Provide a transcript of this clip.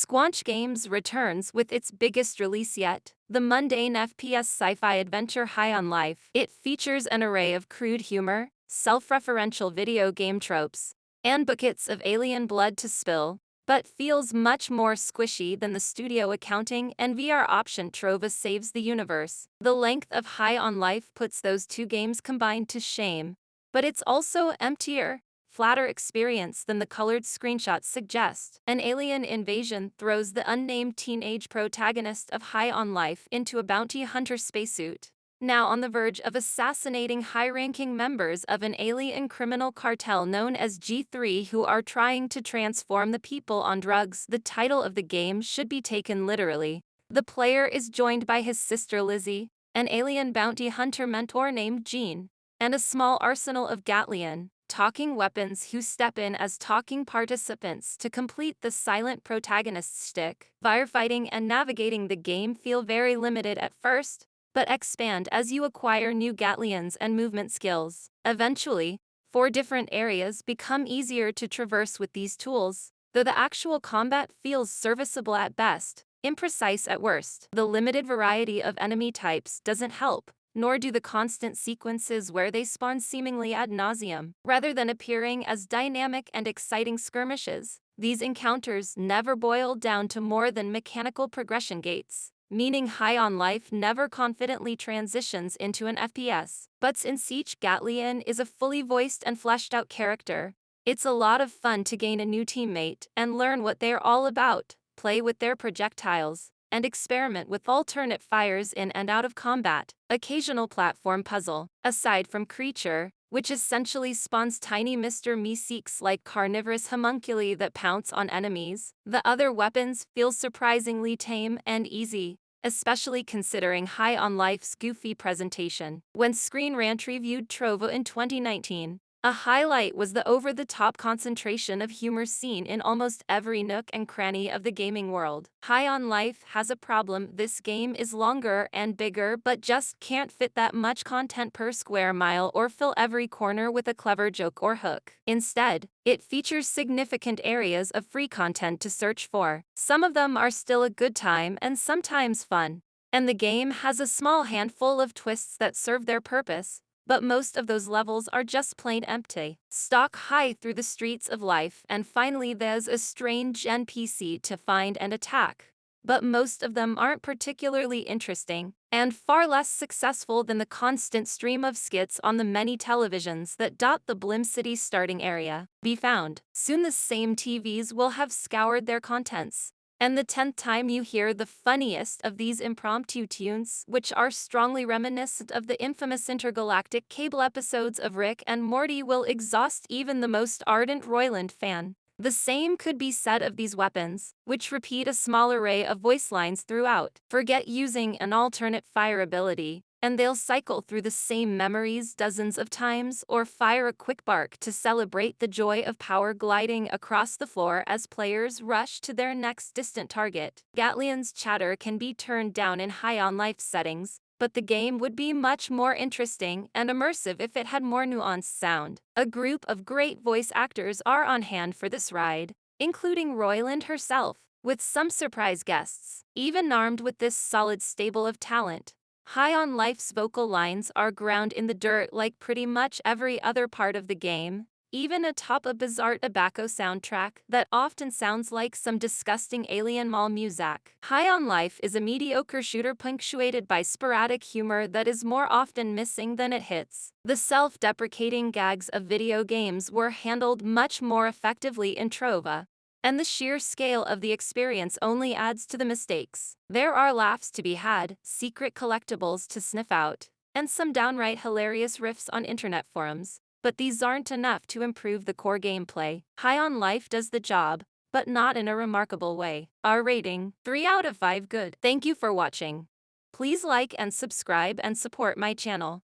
Squanch Games returns with its biggest release yet, the mundane FPS sci-fi adventure High on Life. It features an array of crude humor, self-referential video game tropes, and buckets of alien blood to spill, but feels much more squishy than the studio accounting and VR option Trova saves the universe. The length of High on Life puts those two games combined to shame, but it's also emptier, flatter experience than the colored screenshots suggest. An alien invasion throws the unnamed teenage protagonist of High on Life into a bounty hunter spacesuit, now on the verge of assassinating high-ranking members of an alien criminal cartel known as G3 who are trying to transform the people on drugs. The title of the game should be taken literally. The player is joined by his sister Lizzie, an alien bounty hunter mentor named Jean, and a small arsenal of Gatlian talking weapons who step in as talking participants to complete the silent protagonist's shtick. Firefighting and navigating the game feel very limited at first, but expand as you acquire new Gatlians and movement skills. Eventually, 4 different areas become easier to traverse with these tools, though the actual combat feels serviceable at best, imprecise at worst. The limited variety of enemy types doesn't help, nor do the constant sequences where they spawn seemingly ad nauseum. Rather than appearing as dynamic and exciting skirmishes, these encounters never boil down to more than mechanical progression gates, meaning High on Life never confidently transitions into an FPS. But since each Gatlian is a fully voiced and fleshed out character, it's a lot of fun to gain a new teammate and learn what they're all about, play with their projectiles, and experiment with alternate fires in and out of combat. Occasional platform puzzle. Aside from Creature, which essentially spawns tiny Mr. Meeseeks like carnivorous homunculi that pounce on enemies, the other weapons feel surprisingly tame and easy, especially considering High on Life's goofy presentation. When Screen Rant reviewed Trova in 2019, a highlight was the over-the-top concentration of humor seen in almost every nook and cranny of the gaming world. High on Life has a problem. This game is longer and bigger but just can't fit that much content per square mile or fill every corner with a clever joke or hook. Instead, it features significant areas of free content to search for. Some of them are still a good time and sometimes fun, and the game has a small handful of twists that serve their purpose, but most of those levels are just plain empty. Stalk High through the streets of life and finally there's a strange NPC to find and attack. But most of them aren't particularly interesting, and far less successful than the constant stream of skits on the many televisions that dot the Blim City starting area. Be found. Soon the same TVs will have scoured their contents, and the 10th time you hear the funniest of these impromptu tunes, which are strongly reminiscent of the infamous intergalactic cable episodes of Rick and Morty, will exhaust even the most ardent Roiland fan. The same could be said of these weapons, which repeat a small array of voice lines throughout. Forget using an alternate fire ability, and they'll cycle through the same memories dozens of times or fire a quick bark to celebrate the joy of power gliding across the floor as players rush to their next distant target. Gatlian's chatter can be turned down in High on Life settings, but the game would be much more interesting and immersive if it had more nuanced sound. A group of great voice actors are on hand for this ride, including Roiland herself, with some surprise guests. Even armed with this solid stable of talent, High on Life's vocal lines are ground in the dirt like pretty much every other part of the game, even atop a bizarre tobacco soundtrack that often sounds like some disgusting alien mall music. High on Life is a mediocre shooter punctuated by sporadic humor that is more often missing than it hits. The self-deprecating gags of video games were handled much more effectively in Trova, and the sheer scale of the experience only adds to the mistakes. There are laughs to be had, secret collectibles to sniff out, and some downright hilarious riffs on internet forums, but these aren't enough to improve the core gameplay. High on Life does the job, but not in a remarkable way. Our rating, 3 out of 5 good. Thank you for watching. Please like and subscribe and support my channel.